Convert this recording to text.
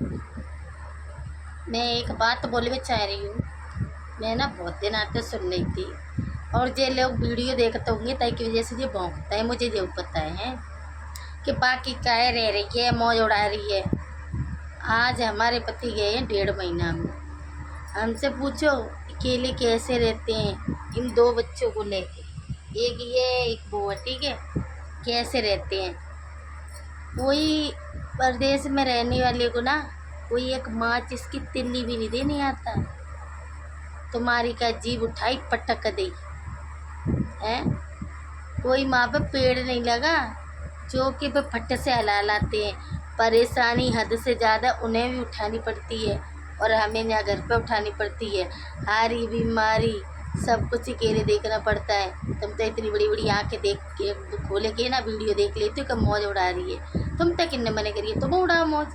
मैं एक बात बोलना चाह रही हूँ। मैं ना बहुत दिन आते सुन रही थी, और जे लोग वीडियो देखते होंगे ताकि वजह से ये भौंकता है, मुझे जो पता है कि बाकी काय रह रही है, मौज उड़ा रही है। आज हमारे पति गए हैं 1.5 महीना में। हमसे पूछो अकेले कैसे रहते हैं इन 2 बच्चों को लेके, एक ये एक वो है, ठीक है। कैसे रहते हैं। कोई परदेश में रहने वाले को ना कोई एक माचिस की तिल्ली भी नहीं देनी आता। तुम्हारी का जीभ उठाई पटक दी है। कोई माँ पे पेड़ नहीं लगा जो कि पे फट से हला लाते हैं। परेशानी हद से ज़्यादा उन्हें भी उठानी पड़ती है और हमें यहाँ घर पे उठानी पड़ती है। हारी बीमारी सब कुछ अकेले देखना पड़ता है। तुम तो इतनी बड़ी बड़ी आँखें देख के खोले के ना वीडियो देख लेती हो कि मौज उड़ा रही है। तुम तक किन्ने मने करिए, तुम उड़ाओ मौज।